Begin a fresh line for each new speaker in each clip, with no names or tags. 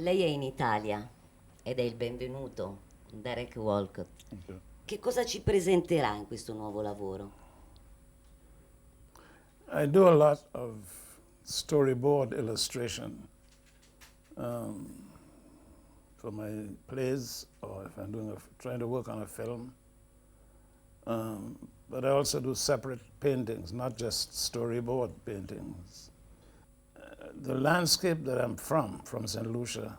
Lei è in Italia ed è il benvenuto, Derek Walcott.
Okay.
Che cosa ci presenterà in questo nuovo lavoro?
I do a lot of storyboard illustration um, for my plays, or if I'm trying to work on a film. But I also do separate paintings, not just storyboard paintings. The landscape that I'm from St. Lucia,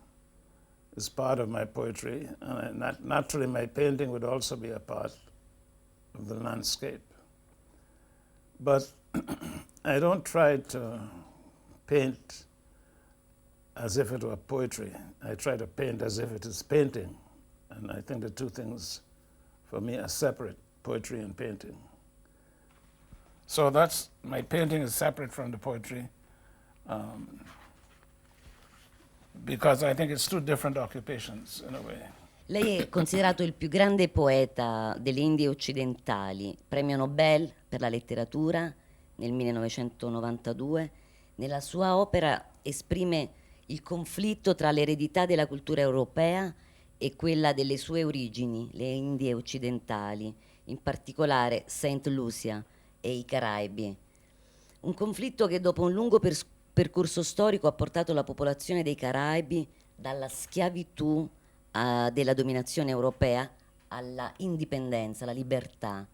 is part of my poetry, and naturally my painting would also be a part of the landscape. But I don't try to paint as if it were poetry. I try to paint as if it is painting. And I think the two things for me are separate, poetry and painting. So my painting is separate from the poetry because I think it's two different occupations in a way.
Lei è considerato il più grande poeta delle Indie occidentali, premio Nobel per la letteratura nel 1992. Nella sua opera esprime il conflitto tra l'eredità della cultura europea e quella delle sue origini, le Indie occidentali, in particolare Saint Lucia e i Caraibi. Un conflitto che dopo un lungo percorso storico ha portato la popolazione dei Caraibi dalla schiavitù della dominazione europea alla indipendenza, alla libertà.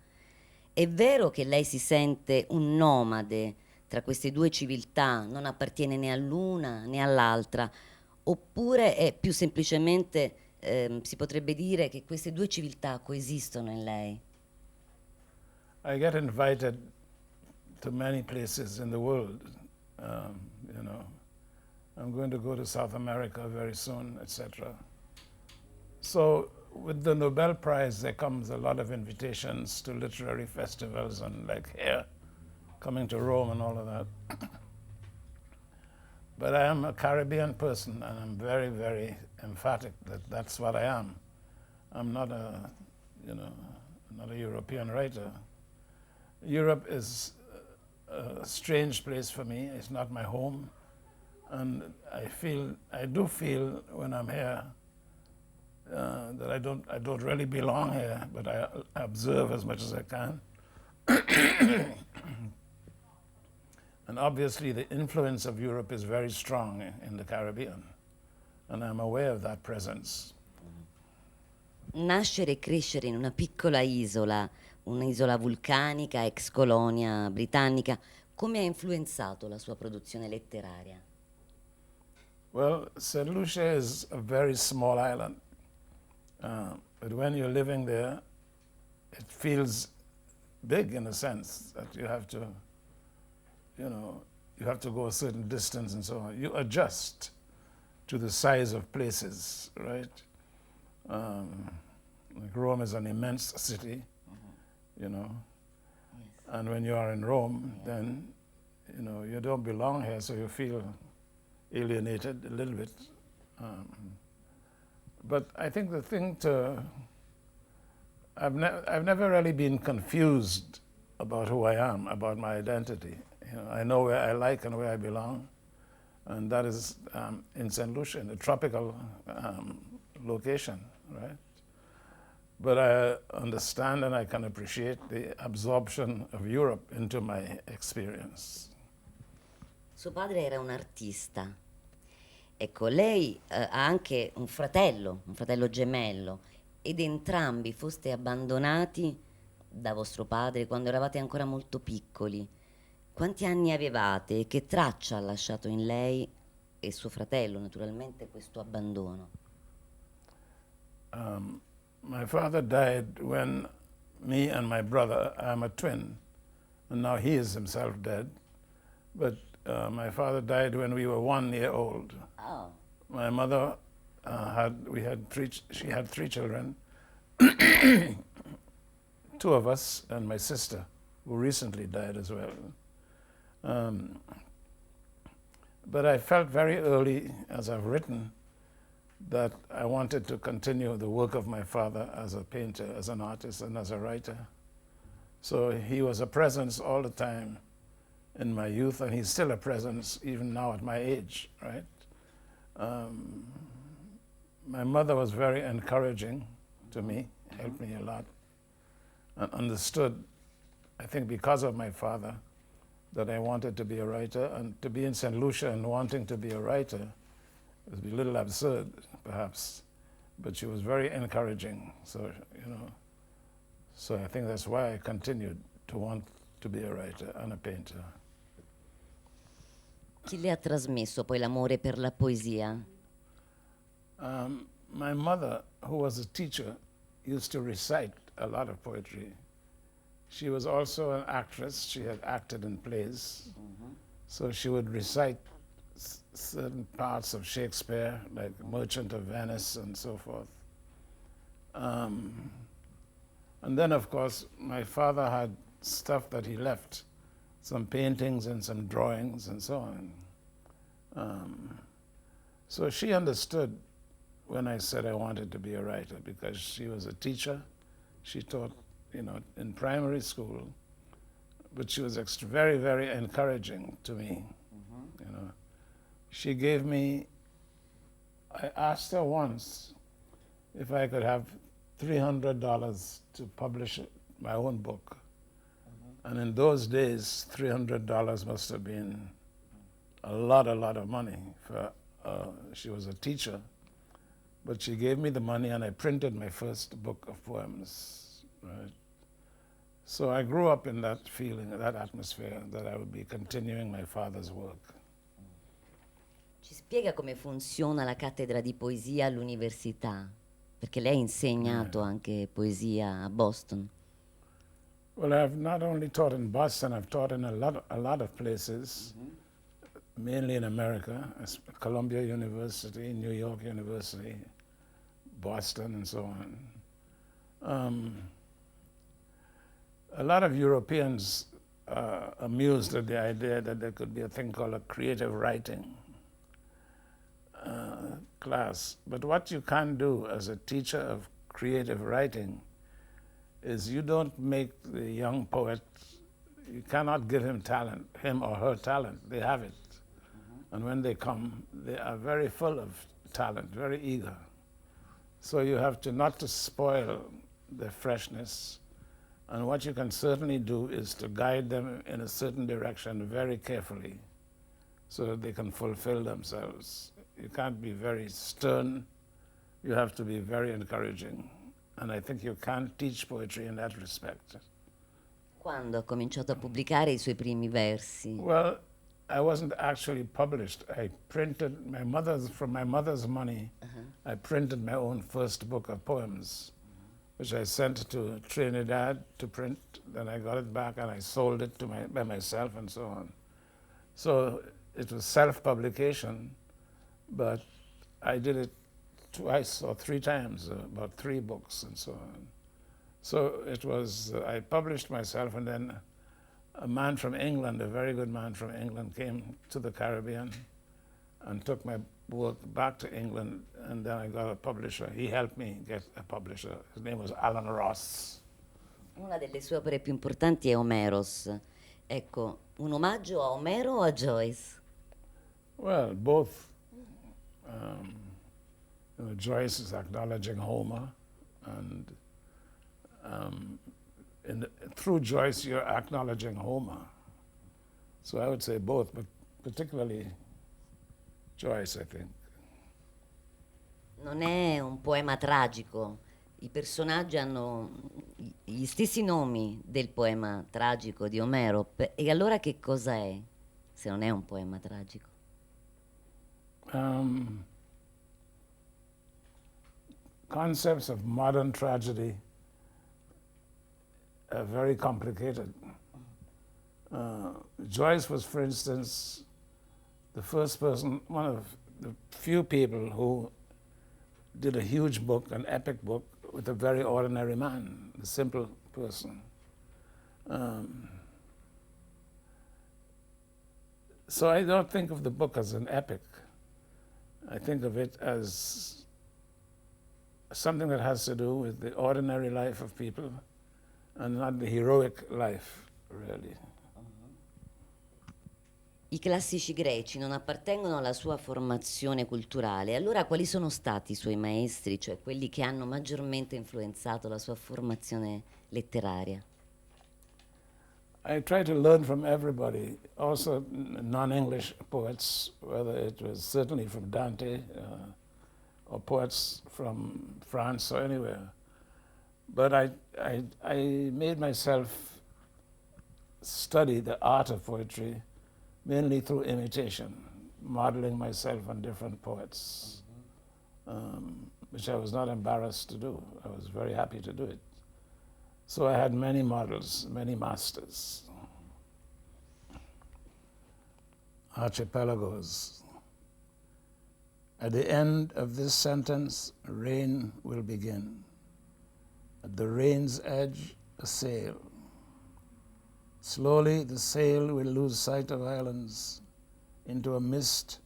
È vero che lei si sente un nomade tra queste due civiltà, non appartiene né all'una né all'altra, oppure è più semplicemente, si potrebbe dire che queste due civiltà coesistono in lei?
I get invited to many places in the world. Um, you know, I'm going to go to South America very soon, etc. So with the Nobel Prize, there comes a lot of invitations to literary festivals and like here, coming to Rome and all of that. But I am a Caribbean person, and I'm very, very emphatic that that's what I am. I'm not not a European writer. Europe is a strange place for me. It's not my home. And I do feel when I'm here that I don't really belong here, but I observe as much as I can. And obviously the influence of Europe is very strong in the Caribbean, and I'm aware of that presence.
Nascere e crescere in una piccola isola, un'isola vulcanica, ex colonia britannica, come ha influenzato la sua produzione letteraria?
Well, St. Lucia is a very small island, but when you're living there, it feels big in a sense that you have to go a certain distance and so on. You adjust to the size of places, right? Like Rome is an immense city, you know.
Yes.
And when you are in Rome, then, you don't belong here, so you feel alienated a little bit. But I think the thing I've never really been confused about who I am, about my identity. I know where I like and where I belong, and that is in St. Lucia, in a tropical location, right? But I understand and I can appreciate the absorption of Europe into my experience.
Suo padre era un artista. Ecco, lei ha anche un fratello gemello, ed entrambi foste abbandonati da vostro padre quando eravate ancora molto piccoli. Quanti anni avevate e che traccia ha lasciato in lei e suo fratello, naturalmente, questo abbandono?
My father died when me and my brother, I'm a twin, and now he is himself dead, but my father died when we were 1 year old.
Oh.
My mother she had 3 children, 2 of us and my sister, who recently died as well. But I felt very early, as I've written, that I wanted to continue the work of my father as a painter, as an artist, and as a writer. So he was a presence all the time in my youth, and he's still a presence even now at my age, right? my mother was very encouraging to me, helped me a lot, and understood, I think because of my father, that I wanted to be a writer, and to be in St. Lucia and wanting to be a writer would be a little absurd, perhaps, but she was very encouraging. So, so I think that's why I continued to want to be a writer and a painter.
Chi le ha trasmesso poi l'amore per la poesia?
My mother, who was a teacher, used to recite a lot of poetry. She was also an actress. She had acted in plays. So she would recite certain parts of Shakespeare, like Merchant of Venice and so forth. And then, of course, my father had stuff that he left, some paintings and some drawings and so on. So she understood when I said I wanted to be a writer, because she was a teacher. She taught, in primary school, but she was very, very encouraging to me. She gave me, I asked her once if I could have $300 to publish my own book. And in those days, $300 must have been a lot of money. She was a teacher, but she gave me the money and I printed my first book of poems. Right? So I grew up in that feeling, that atmosphere, that I would be continuing my father's work.
Ci spiega come funziona la cattedra di poesia all'università? Perché lei ha insegnato anche poesia a Boston.
Well, I've not only taught in Boston, I've taught in a lot of places, mainly in America, Columbia University, New York University, Boston, and so on. A lot of Europeans are amused at the idea that there could be a thing called a creative writing class. But what you can't do as a teacher of creative writing is you don't make the young poet, you cannot give him talent, him or her talent. They have it. And when they come, they are very full of talent, very eager. So you have to not to spoil their freshness. And what you can certainly do is to guide them in a certain direction very carefully so that they can fulfill themselves. You can't be very stern. You have to be very encouraging. And I think you can't teach poetry in that respect.
Quando ha cominciato a pubblicare i suoi primi versi?
Well, I wasn't actually published. I printed from my mother's money, I printed my own first book of poems, which I sent to Trinidad to print. Then I got it back and I sold it by myself and so on. So it was self-publication, but I did it twice or three times, about 3 books and so on. So it was, I published myself, and then a man from England, a very good man from England, came to the Caribbean and took my work back to England, and then I got a publisher. He helped me get a publisher. His name was Alan Ross.
Una delle sue opere più importanti è Omeros. Ecco, un omaggio a Omero o a Joyce?
Well, both. Joyce is acknowledging Homer, and through Joyce you're acknowledging Homer. So I would say both, but particularly Joyce, I think.
Non è un poema tragico. I personaggi hanno gli stessi nomi del poema tragico di Omero. E allora che cosa è, se non è un poema tragico?
Concepts of modern tragedy are very complicated. Joyce was, for instance, the first person, one of the few people who did a huge book, an epic book, with a very ordinary man, a simple person. So I don't think of the book as an epic. I think of it as something that has to do with the ordinary life of people and not the heroic life, really.
I classici greci non appartengono alla sua formazione culturale, allora quali sono stati i suoi maestri, cioè quelli che hanno maggiormente influenzato la sua formazione letteraria?
I try to learn from everybody, also non-English poets, whether it was certainly from Dante or poets from France or anywhere. But I made myself study the art of poetry mainly through imitation, modeling myself on different poets, which I was not embarrassed to do. I was very happy to do it. So I had many models, many masters. Archipelagos. At the end of this sentence, rain will begin. At the rain's edge, a sail. Slowly, the sail will lose sight of islands. Into a mist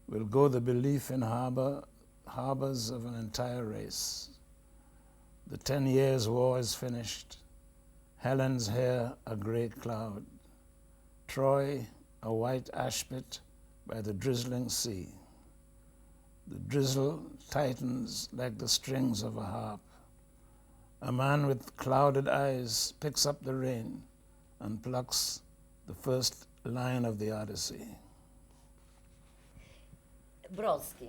will go the belief in harbors of an entire race. The 10 years' war is finished. Helen's hair, a gray cloud. Troy, a white ash pit by the drizzling sea. The drizzle tightens like the strings of a harp. A man with clouded eyes picks up the rain and plucks the first line of the Odyssey.
Brodsky,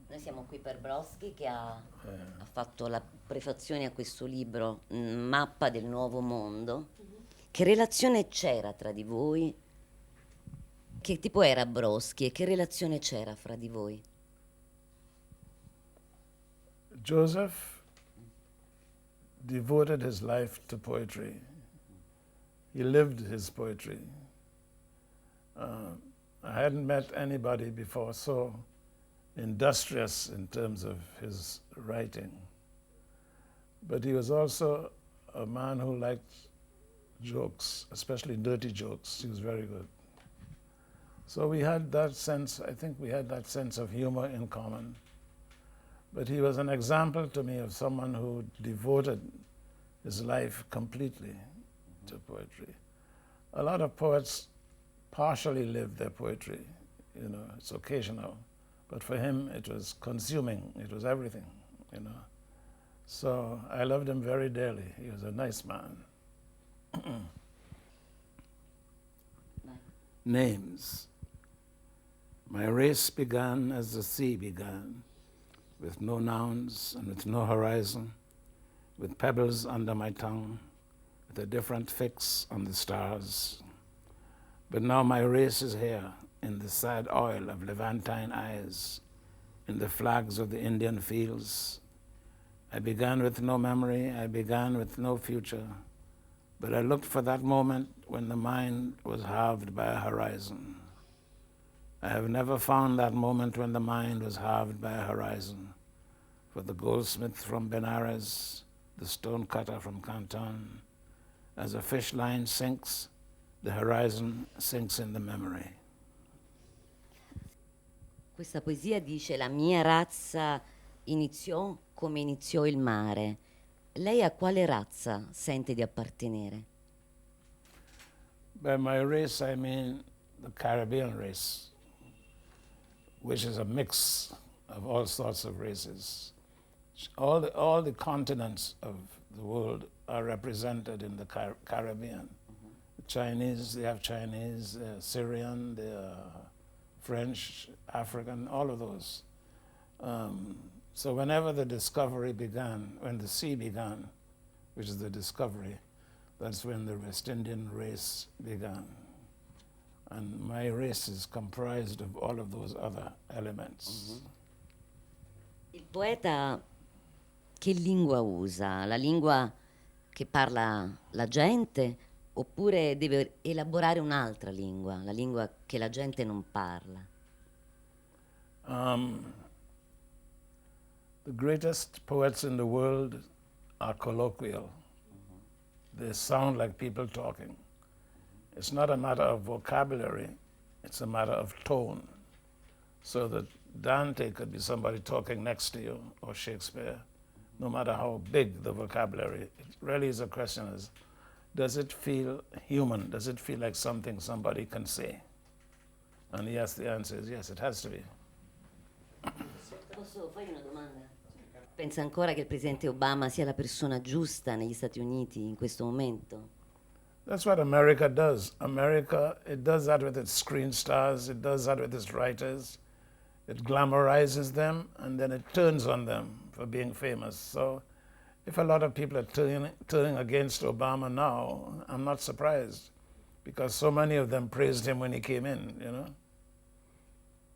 noi siamo qui per Brodsky che ha fatto la prefazione a questo libro, Mappa del Nuovo Mondo. Che relazione c'era tra di voi? Che tipo era Brodsky e che relazione c'era fra di voi?
Joseph devoted his life to poetry. He lived his poetry. I hadn't met anybody before so industrious in terms of his writing. But he was also a man who liked jokes, especially dirty jokes. He was very good. So we had that sense, I think we had that sense of humor in common. But he was an example to me of someone who devoted his life completely to poetry. A lot of poets partially live their poetry, you know, it's occasional. But for him, it was consuming, it was everything, you know. So I loved him very dearly. He was a nice man. Names. My race began as the sea began, with no nouns and with no horizon, with pebbles under my tongue, with a different fix on the stars. But now my race is here, in the sad oil of Levantine eyes, in the flags of the Indian fields. I began with no memory, I began with no future, but I looked for that moment when the mind was halved by a horizon. I have never found that moment when the mind was halved by a horizon. For the goldsmith from Benares, the stonecutter from Canton, as a fish line sinks, the horizon sinks in the memory.
Questa poesia dice: la mia razza iniziò come iniziò il mare. Lei a quale razza sente di appartenere?
By my race, I mean the Caribbean race, which is a mix of all sorts of races. All the continents of the world are represented in the Caribbean. The Chinese, they have Chinese, Syrian, French, African, all of those. So whenever the discovery began, when the sea began, which is the discovery, that's when the West Indian race began. And my race is comprised of all of those other elements.
Il poeta che lingua usa? La lingua che parla la gente oppure deve elaborare un'altra lingua, la lingua che la gente non parla?
The greatest poets in the world are colloquial. They sound like people talking. It's not a matter of vocabulary, it's a matter of tone. So that Dante could be somebody talking next to you, or Shakespeare, no matter how big the vocabulary. It really is a question is, does it feel human? Does it feel like something somebody can say? And yes, the answer is yes, it has to be.
Posso fargli una domanda? Pensa ancora che il presidente Obama sia la persona giusta negli Stati Uniti in questo momento?
That's what America does. America, it does that with its screen stars, it does that with its writers. It glamorizes them and then it turns on them for being famous. So if a lot of people are turning against Obama now, I'm not surprised because so many of them praised him when he came in, you know.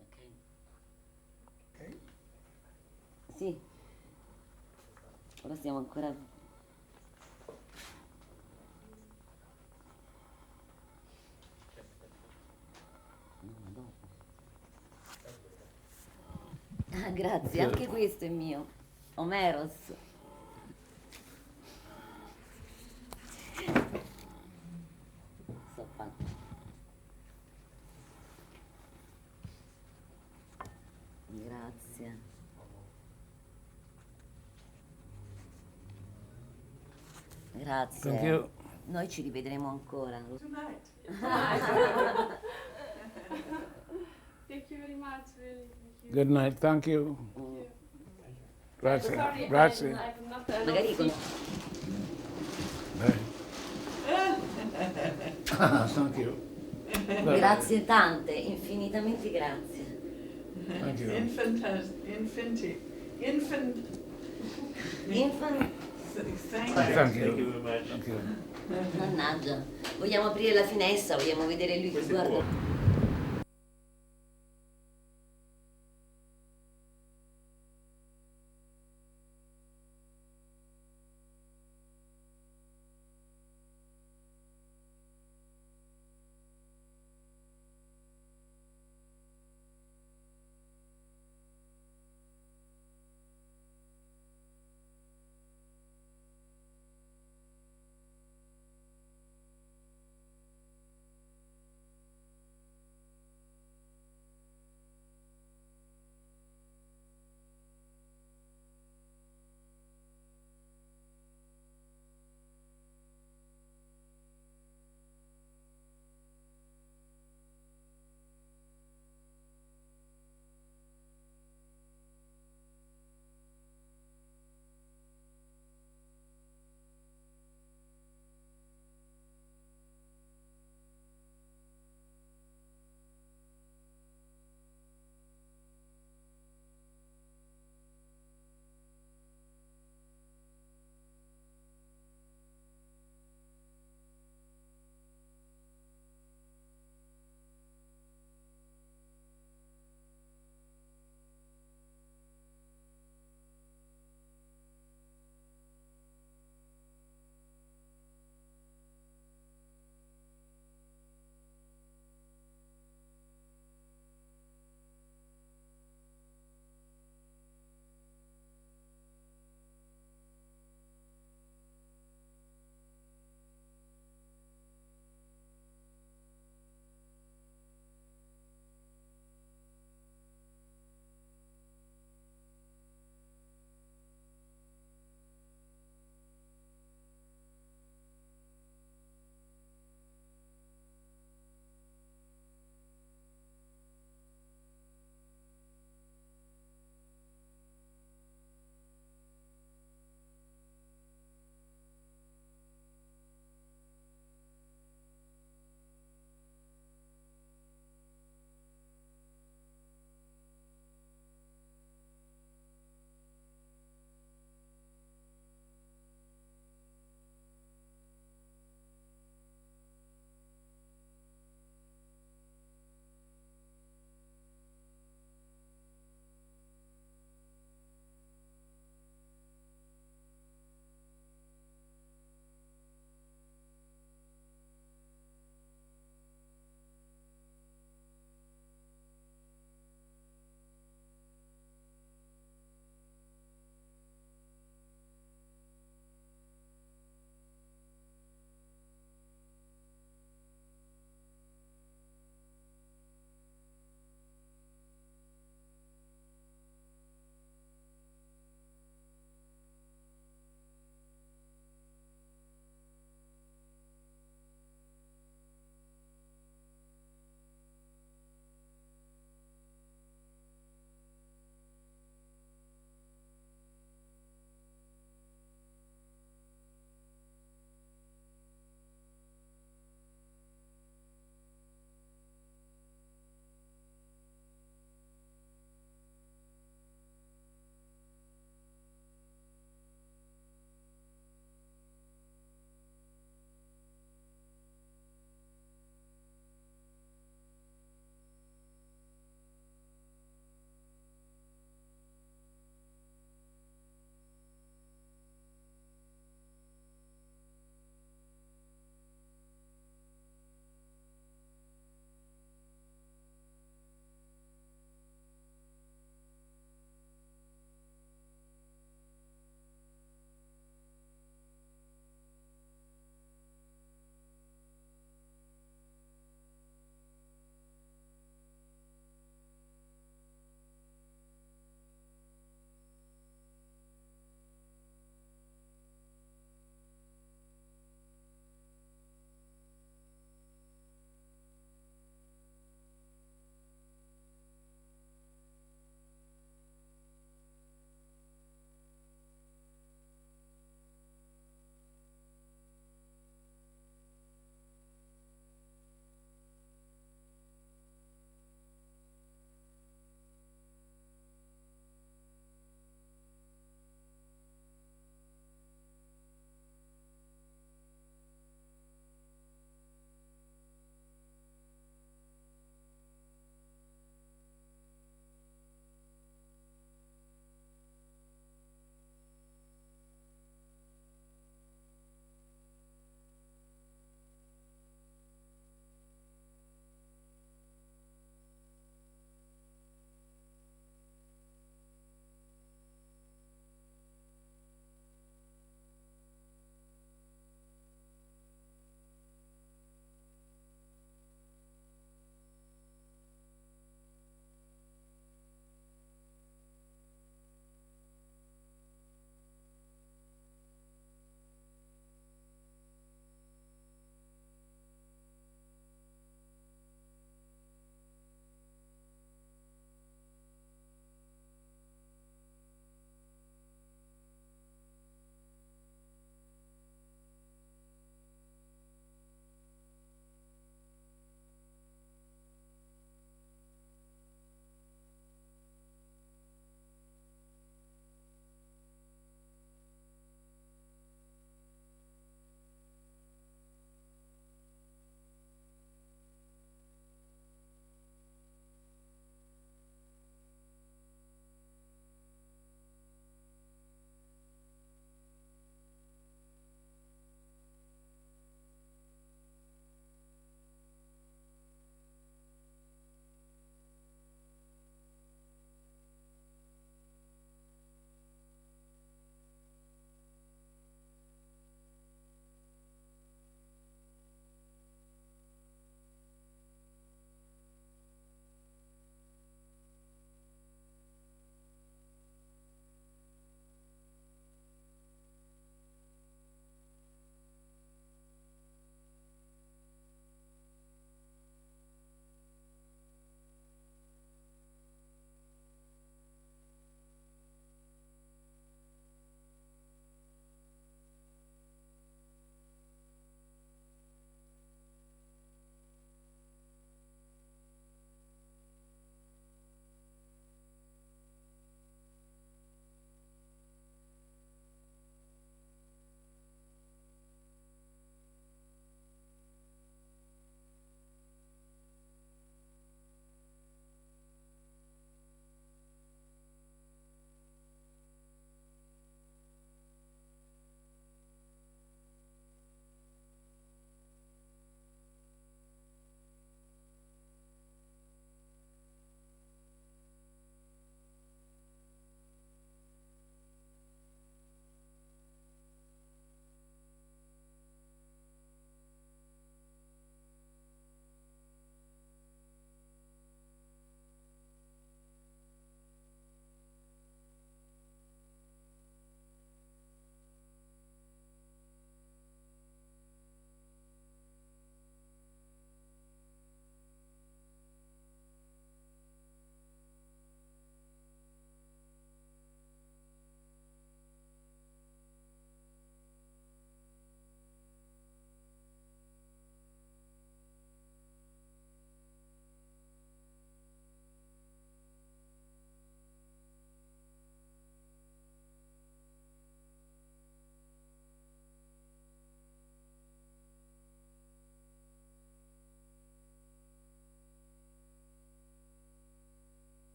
Ok. Sì. Ora stiamo ancora... Ah, grazie, anche questo è mio. Omeros. Sto fatto. Grazie. Grazie.
Thank you.
Noi ci rivedremo ancora.
Tonight. Thank you very much, really. Thank you.
Good night. Thank you. Grazie.
Sorry,
Grazie.
I'm not a
Magari con...
Thank you.
Grazie tante, infinitamente grazie.
Thank you.
Infant.
Thank you. Thank you.
Mannaggia. Vogliamo aprire la finestra, vogliamo vedere lui che guarda.